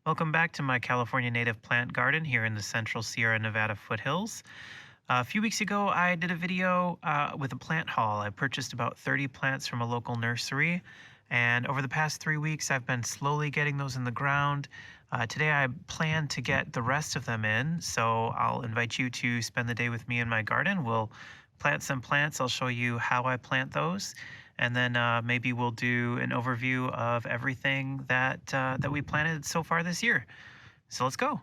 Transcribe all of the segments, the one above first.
Welcome back to my California native plant garden here in the central Sierra Nevada foothills. A few weeks ago, I did a video with a plant haul. I purchased about 30 plants from a local nursery, and over the past 3 weeks, I've been slowly getting those in the ground. Today, I plan to get the rest of them in, so I'll invite you to spend the day with me in my garden. We'll plant some plants. I'll show you how I plant those, and then maybe we'll do an overview of everything that we planted so far this year. So let's go.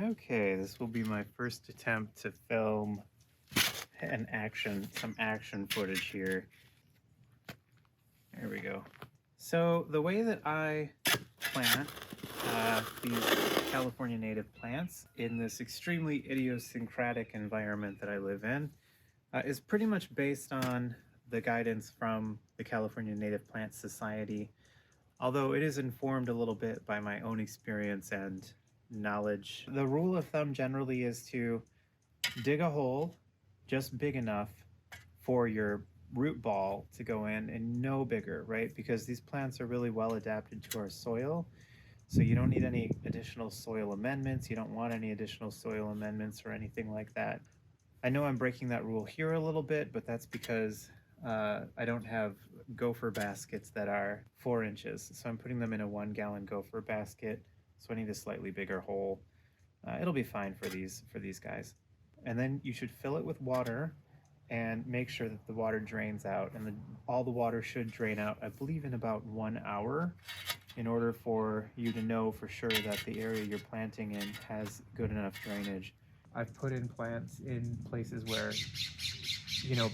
Okay, this will be my first attempt to film some action footage here. There we go. So the way that I plant these California native plants in this extremely idiosyncratic environment that I live in is pretty much based on the guidance from the California Native Plant Society, although it is informed a little bit by my own experience and knowledge. The rule of thumb generally is to dig a hole just big enough for your root ball to go in and no bigger, right? Because these plants are really well adapted to our soil. So you don't need any additional soil amendments. You don't want any additional soil amendments or anything like that. I know I'm breaking that rule here a little bit, but that's because I don't have gopher baskets that are 4 inches. So I'm putting them in a 1-gallon gopher basket. So I need a slightly bigger hole. It'll be fine for these guys. And then you should fill it with water and make sure that the water drains out. And all the water should drain out, I believe, in about 1 hour in order for you to know for sure that the area you're planting in has good enough drainage. I've put in plants in places where,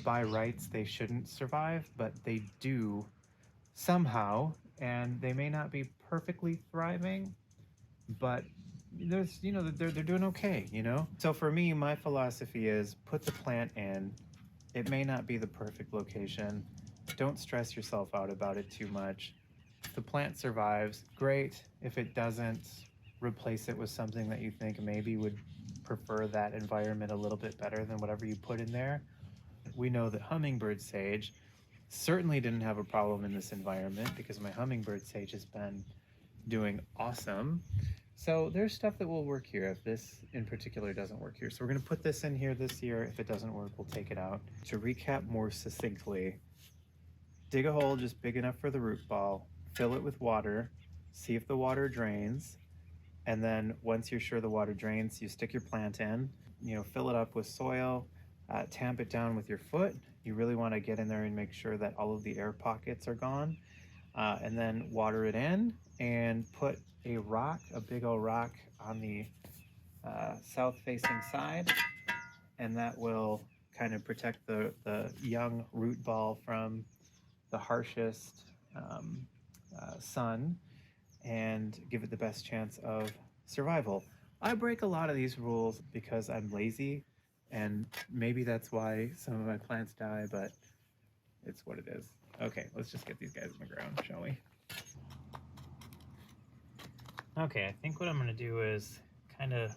by rights they shouldn't survive, but they do somehow, and they may not be perfectly thriving, but there's, they're doing okay, So for me, my philosophy is put the plant in. It may not be the perfect location. Don't stress yourself out about it too much. If the plant survives, great. If it doesn't, replace it with something that you think maybe would prefer that environment a little bit better than whatever you put in there. We know that hummingbird sage certainly didn't have a problem in this environment because my hummingbird sage has been doing awesome. So there's stuff that will work here if this in particular doesn't work here. So we're going to put this in here this year. If it doesn't work, we'll take it out. To recap more succinctly, dig a hole just big enough for the root ball, fill it with water, see if the water drains, and then once you're sure the water drains, you stick your plant in, fill it up with soil, tamp it down with your foot. You really want to get in there and make sure that all of the air pockets are gone, and then water it in and put a big old rock on the south-facing side, and that will kind of protect the young root ball from the harshest sun and give it the best chance of survival. I break a lot of these rules because I'm lazy, and maybe that's why some of my plants die, but it's what it is. Okay, let's just get these guys in the ground, shall we? Okay, I think what I'm going to do is kind of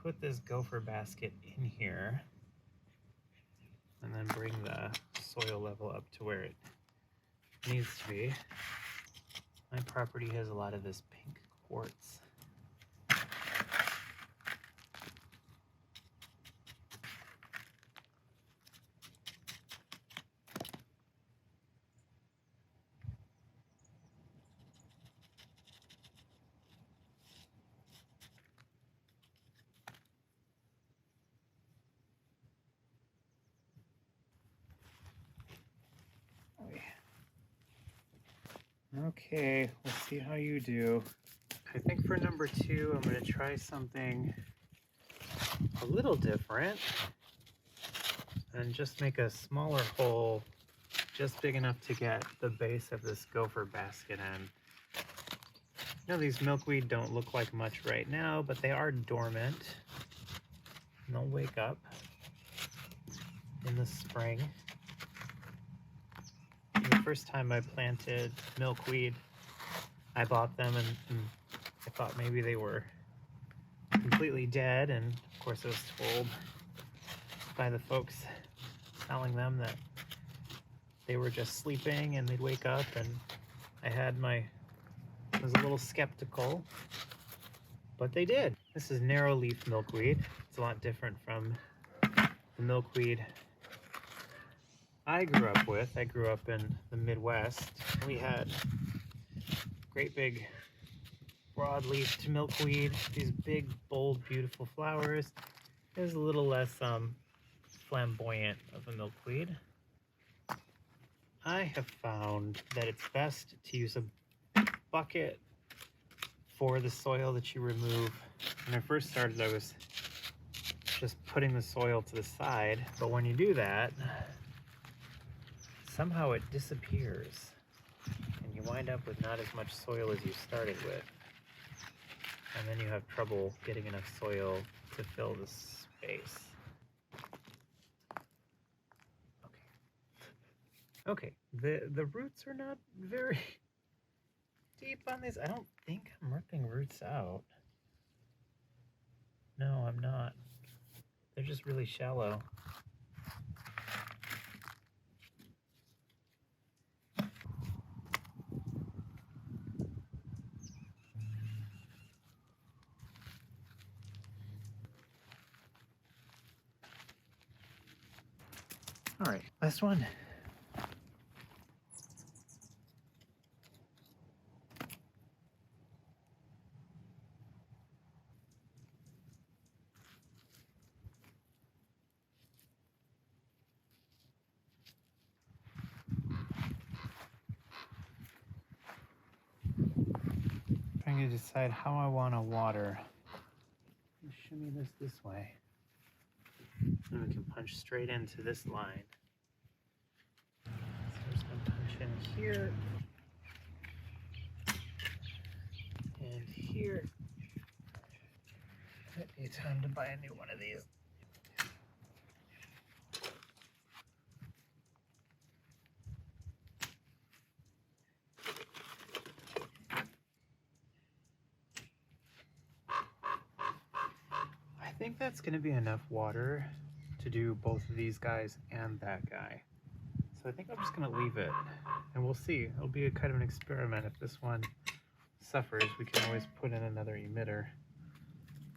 put this gopher basket in here and then bring the soil level up to where it needs to be. My property has a lot of this pink quartz. Okay, we'll see how you do. I think for number 2, I'm going to try something a little different and just make a smaller hole just big enough to get the base of this gopher basket in. These milkweed don't look like much right now, but they are dormant and they'll wake up in the spring. The first time I planted milkweed, I bought them and I thought maybe they were completely dead, and of course I was told by the folks selling them that they were just sleeping and they'd wake up and I was a little skeptical, but they did. This is narrow leaf milkweed. It's a lot different from the milkweed I grew up with. I grew up in the Midwest. We had great big broad-leafed milkweed, these big, bold, beautiful flowers. It was a little less flamboyant of a milkweed. I have found that it's best to use a bucket for the soil that you remove. When I first started, I was just putting the soil to the side, but when you do that, somehow it disappears and you wind up with not as much soil as you started with, and then you have trouble getting enough soil to fill the space. Okay, the roots are not very deep on these. I don't think I'm ripping roots out. No, I'm not. They're just really shallow. All right, last one. Trying to decide how I want to water. Shimmy this way. And we can punch straight into this line. So we're just going to punch in here. And here. Might be time to buy a new one of these. I think that's going to be enough water to do both of these guys and that guy. So I think I'm just going to leave it, and we'll see. It'll be a kind of an experiment. If this one suffers, we can always put in another emitter.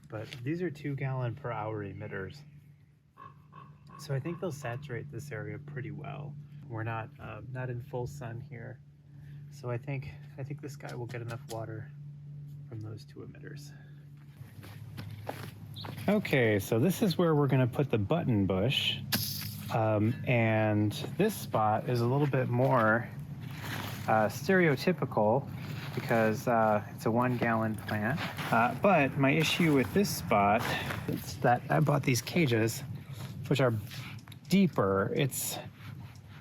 But these are 2 gallon per hour emitters. So I think they'll saturate this area pretty well. We're not in full sun here. So I think this guy will get enough water from those 2 emitters. Okay, so this is where we're going to put the button bush, and this spot is a little bit more stereotypical because it's a 1 gallon plant. But my issue with this spot is that I bought these cages, which are deeper. It's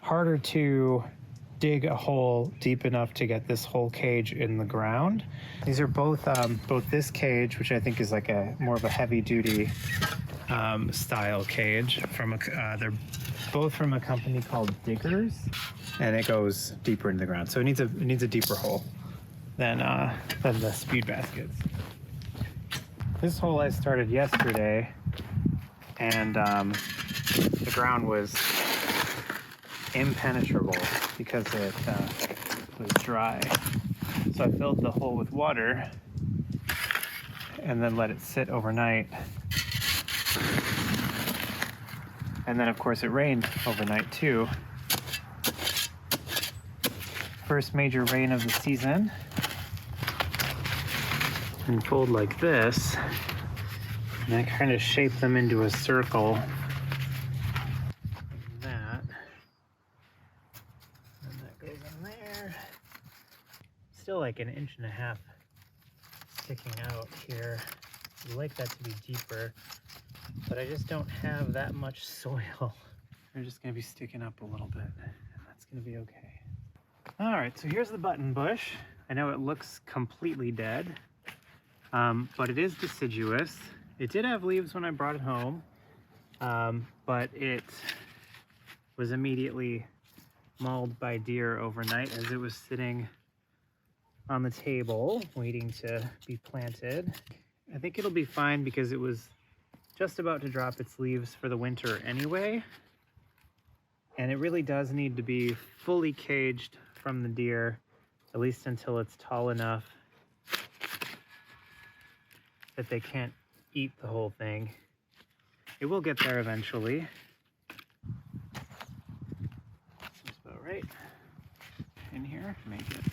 harder to dig a hole deep enough to get this whole cage in the ground. These are both this cage, which I think is like a more of a heavy duty style cage from they're both from a company called Diggers, and it goes deeper into the ground. So it needs a deeper hole than the speed baskets. This hole I started yesterday, and the ground was impenetrable because it was dry. So I filled the hole with water and then let it sit overnight. And then of course it rained overnight too. First major rain of the season. And fold like this. And I kind of shape them into a circle. Still like 1.5 inches sticking out here. I'd like that to be deeper, but I just don't have that much soil. They're just gonna be sticking up a little bit, and that's gonna be okay. All right, so here's the button bush. I know it looks completely dead, but it is deciduous. It did have leaves when I brought it home, but it was immediately mauled by deer overnight as it was sitting on the table waiting to be planted. I think it'll be fine because it was just about to drop its leaves for the winter anyway, and it really does need to be fully caged from the deer at least until it's tall enough that they can't eat the whole thing. It will get there eventually. Seems about right. In here, make it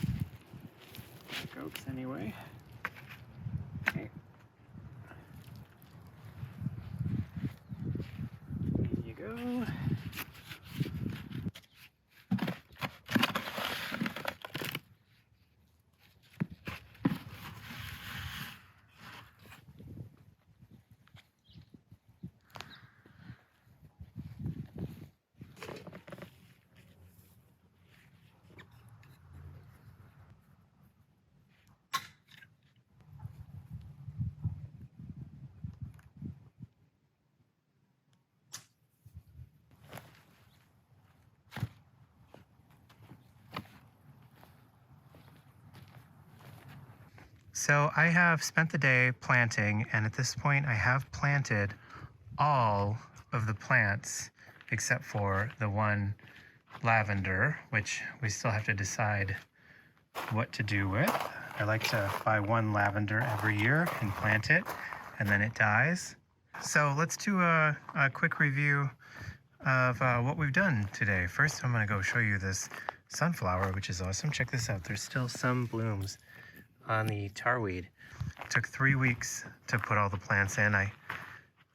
goats anyway. Okay. In you go. So I have spent the day planting, and at this point I have planted all of the plants except for the one lavender, which we still have to decide what to do with. I like to buy one lavender every year and plant it, and then it dies. So let's do a quick review of what we've done today. First, I'm gonna go show you this sunflower, which is awesome. Check this out. There's still some blooms on the tarweed. It took 3 weeks to put all the plants in. I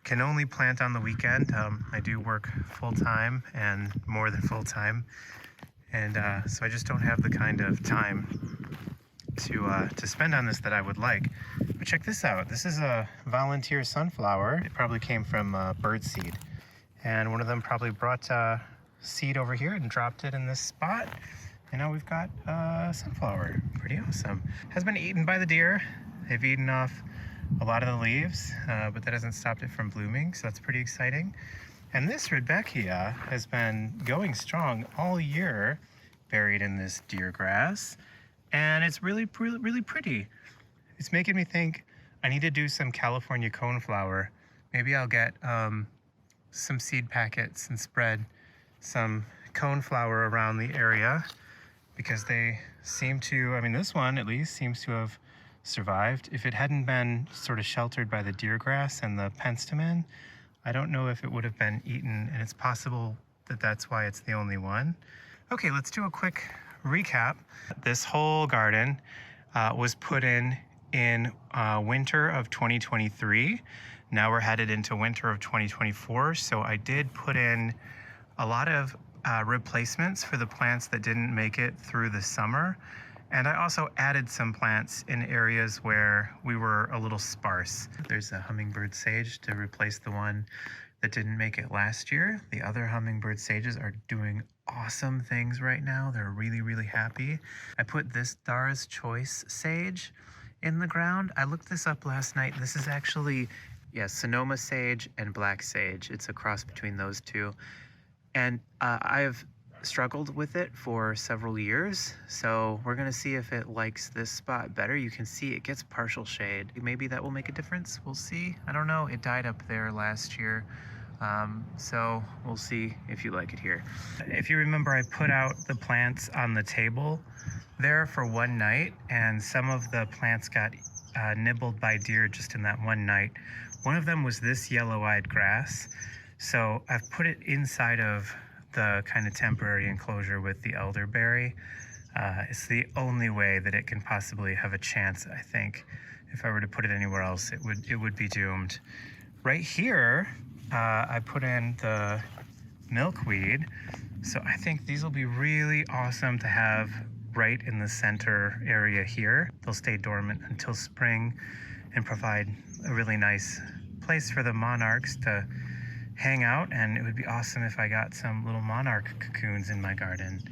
can only plant on the weekend. I do work full-time and more than full-time. And so I just don't have the kind of time to spend on this that I would like. But check this out. This is a volunteer sunflower. It probably came from bird seed. And one of them probably brought seed over here and dropped it in this spot. And now we've got sunflower. Pretty awesome. Has been eaten by the deer. They've eaten off a lot of the leaves, but that hasn't stopped it from blooming, so that's pretty exciting. And this Rudbeckia has been going strong all year, buried in this deer grass. And it's really pretty. It's making me think I need to do some California coneflower. Maybe I'll get some seed packets and spread some coneflower around the area, because they seem to, I mean, this one at least seems to have survived. If it hadn't been sort of sheltered by the deer grass and the penstemon, I don't know if it would have been eaten, and it's possible that that's why it's the only one. Okay, let's do a quick recap. This whole garden was put in winter of 2023. Now we're headed into winter of 2024, so I did put in a lot of replacements for the plants that didn't make it through the summer. And I also added some plants in areas where we were a little sparse. There's a hummingbird sage to replace the one that didn't make it last year. The other hummingbird sages are doing awesome things right now. They're really happy. I put this Dara's Choice sage in the ground. I looked this up last night. This is actually, yeah, Sonoma sage and black sage. It's a cross between those two. And I've struggled with it for several years, so we're gonna see if it likes this spot better. You can see it gets partial shade. Maybe that will make a difference. We'll see. I don't know. It died up there last year, so we'll see if you like it here. If you remember, I put out the plants on the table there for one night, and some of the plants got nibbled by deer just in that one night. One of them was this yellow-eyed grass. So I've put it inside of the kind of temporary enclosure with the elderberry. It's the only way that it can possibly have a chance, I think. If I were to put it anywhere else, it would be doomed. Right here, I put in the milkweed. So I think these will be really awesome to have right in the center area here. They'll stay dormant until spring and provide a really nice place for the monarchs to hang out, and it would be awesome if I got some little monarch cocoons in my garden.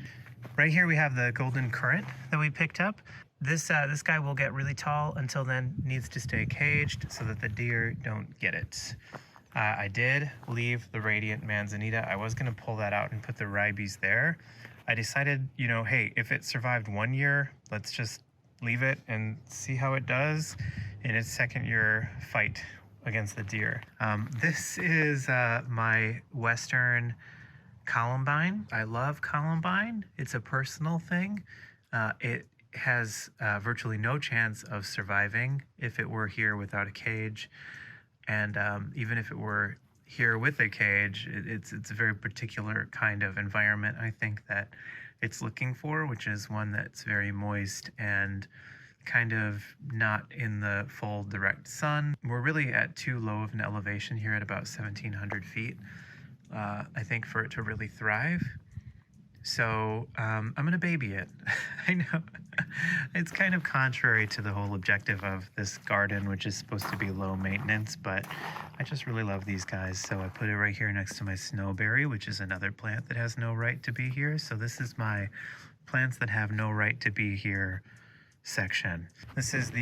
Right here we have the golden currant that we picked up. This guy will get really tall. Until then, needs to stay caged so that the deer don't get it. I did leave the radiant manzanita. I was gonna pull that out and put the ribes there. I decided, you know, hey, if it survived 1 year, let's just leave it and see how it does in its second year fight against the deer. This is my Western Columbine. I love Columbine. It's a personal thing. It has virtually no chance of surviving if it were here without a cage. And even if it were here with a cage, it's a very particular kind of environment, I think, that it's looking for, which is one that's very moist and kind of not in the full direct sun. We're really at too low of an elevation here at about 1,700 feet, I think, for it to really thrive. So I'm gonna baby it. I know it's kind of contrary to the whole objective of this garden, which is supposed to be low maintenance, but I just really love these guys. So I put it right here next to my snowberry, which is another plant that has no right to be here. So this is my plants that have no right to be here section. This is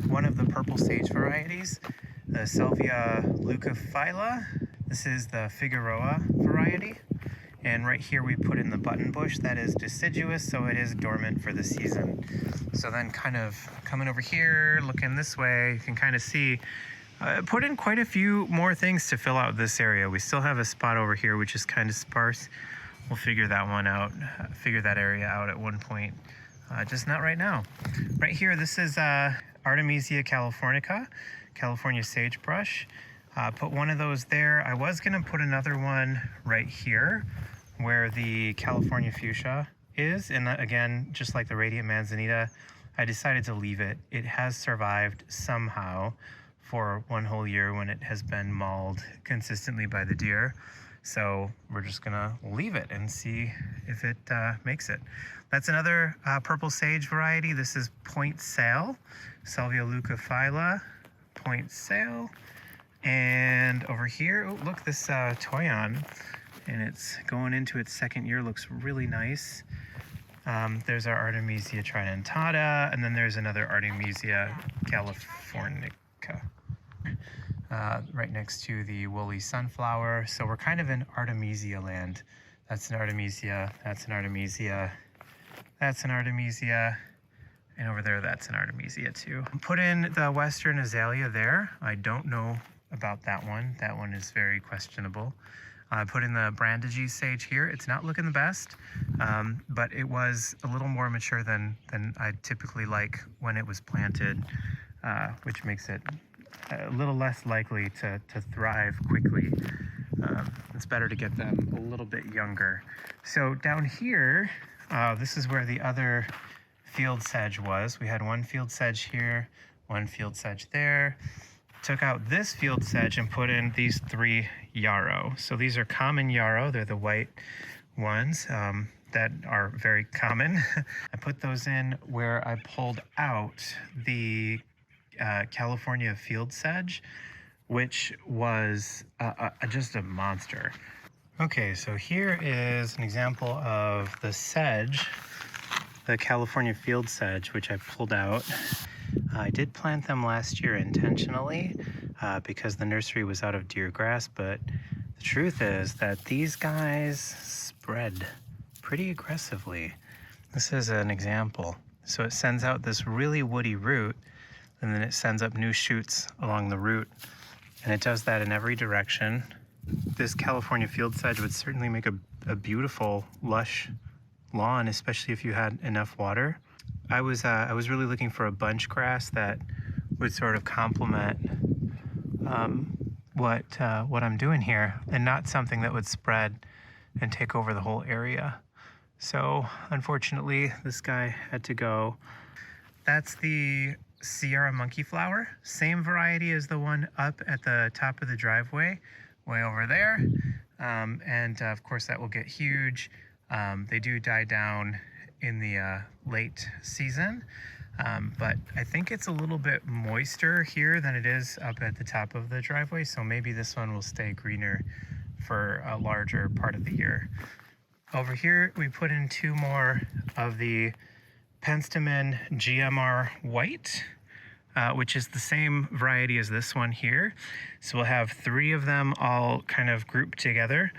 one of the purple sage varieties, the Salvia leucophylla. This is the Figueroa variety. And right here we put in the button bush that is deciduous, so it is dormant for the season. So then kind of coming over here, looking this way, you can kind of see, put in quite a few more things to fill out this area. We still have a spot over here which is kind of sparse. We'll figure that one out, figure that area out at one point, just not right now. Right here, this is Artemisia californica, California sagebrush. Put one of those there. I was gonna put another one right here where the California fuchsia is, and again, just like the radiant manzanita, I decided to leave it. It has survived somehow for one whole year when it has been mauled consistently by the deer. So we're just gonna leave it and see if it makes it. That's another purple sage variety. This is Point Sail, Salvia leucophylla, Point Sail. And over here, oh, look, this toyon, and it's going into its second year, looks really nice. There's our Artemisia tridentata, and then there's another Artemisia californica right next to the woolly sunflower. So we're kind of in Artemisia land. That's an Artemisia, that's an Artemisia, that's an Artemisia, and over there, that's an Artemisia too. Put in the Western azalea there. I don't know about that one. That one is very questionable. I put in the Brandagie sage here. It's not looking the best, but it was a little more mature than I typically like when it was planted, which makes it a little less likely to thrive quickly. It's better to get them a little bit younger. So down here, this is where the other field sedge was. We had one field sedge here, one field sedge there. Took out this field sedge and put in these 3 yarrow. So these are common yarrow. They're the white ones that are very common. I put those in where I pulled out the California field sedge, which was just a monster. Okay, so here is an example of the sedge, the California field sedge, which I pulled out. I did plant them last year intentionally because the nursery was out of deer grass, but the truth is that these guys spread pretty aggressively. This is an example. So it sends out this really woody root, and then it sends up new shoots along the root, and it does that in every direction. This California field sedge would certainly make a beautiful, lush lawn, especially if you had enough water. I was really looking for a bunch grass that would sort of complement what I'm doing here, and not something that would spread and take over the whole area. So unfortunately, this guy had to go. That's the Sierra monkey flower, same variety as the one up at the top of the driveway, way over there. And of course that will get huge. They do die down in the late season, but I think it's a little bit moister here than it is up at the top of the driveway, so maybe this one will stay greener for a larger part of the year. Over here we put in 2 more of the Penstemon GMR white, which is the same variety as this one here. So we'll have 3 of them all kind of grouped together.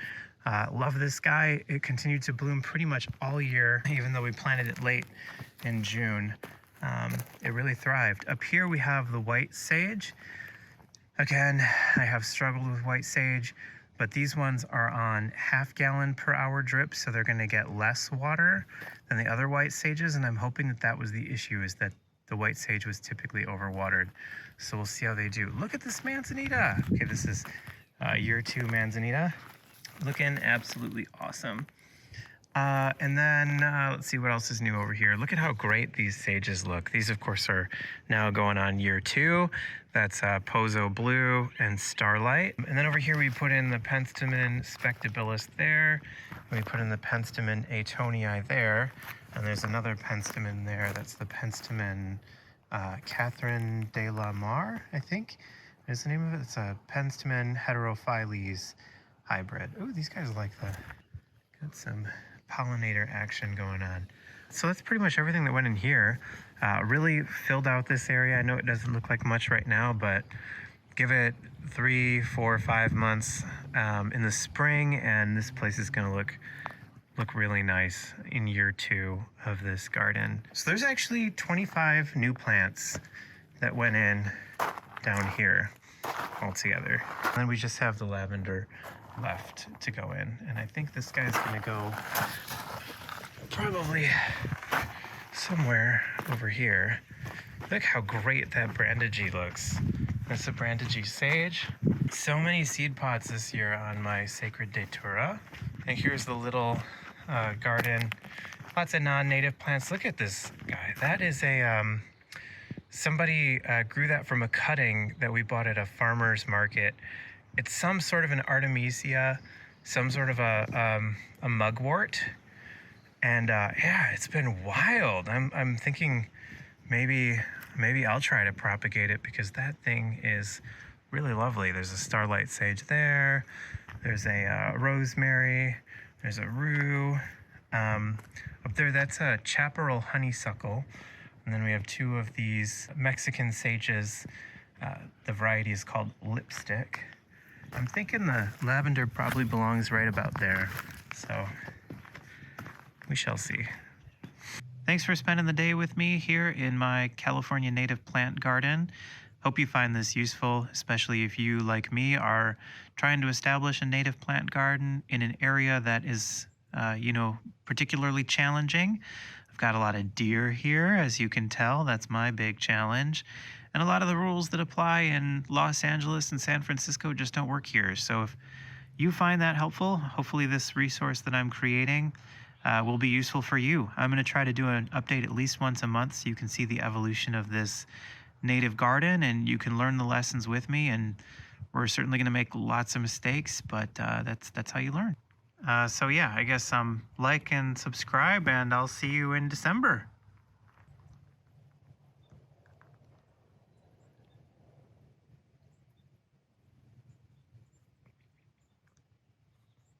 Love this guy. It continued to bloom pretty much all year, even though we planted it late in June. It really thrived. Up here we have the white sage. Again, I have struggled with white sage, but these ones are on half-gallon per hour drips, so they're going to get less water than the other white sages, and I'm hoping that that was the issue, is that the white sage was typically overwatered. So we'll see how they do. Look at this manzanita. Okay, this is year 2 manzanita. Looking absolutely awesome. And then let's see what else is new over here. Look at how great these sages look. These, of course, are now going on year 2. That's Pozo Blue and Starlight. And then over here we put in the Penstemon spectabilis there. And we put in the Penstemon atonii there. And there's another Penstemon there. That's the Penstemon Catherine de la Mar, I think is the name of it. It's a Penstemon heterophyles hybrid. Oh, these guys like the, got some pollinator action going on. So that's pretty much everything that went in here. Really filled out this area. I know it doesn't look like much right now, but give it 3, 4, 5 months in the spring, and this place is going to look really nice in year 2 of this garden. So there's actually 25 new plants that went in down here altogether. And then we just have the lavender left to go in, and I think this guy's gonna go probably somewhere over here. Look how great that Brandegee looks. That's a Brandegee sage. So many seed pods this year on my Sacred Datura. And here's the little garden. Lots of non-native plants. Look at this guy. That is a somebody grew that from a cutting that we bought at a farmer's market. It's some sort of an artemisia, some sort of a mugwort, and yeah, it's been wild. I'm thinking maybe I'll try to propagate it, because that thing is really lovely. There's a starlight sage there. There's a rosemary. There's a rue. Up there, that's a chaparral honeysuckle. And then we have 2 of these Mexican sages. The variety is called lipstick. I'm thinking the lavender probably belongs right about there. So we shall see. Thanks for spending the day with me here in my California native plant garden. Hope you find this useful, especially if you, like me, are trying to establish a native plant garden in an area that is, particularly challenging. I've got a lot of deer here, as you can tell. That's my big challenge. And a lot of the rules that apply in Los Angeles and San Francisco just don't work here. So if you find that helpful, hopefully this resource that I'm creating will be useful for you. I'm going to try to do an update at least once a month so you can see the evolution of this native garden, and you can learn the lessons with me. And we're certainly going to make lots of mistakes, but that's how you learn. So yeah, I guess like and subscribe, and I'll see you in December.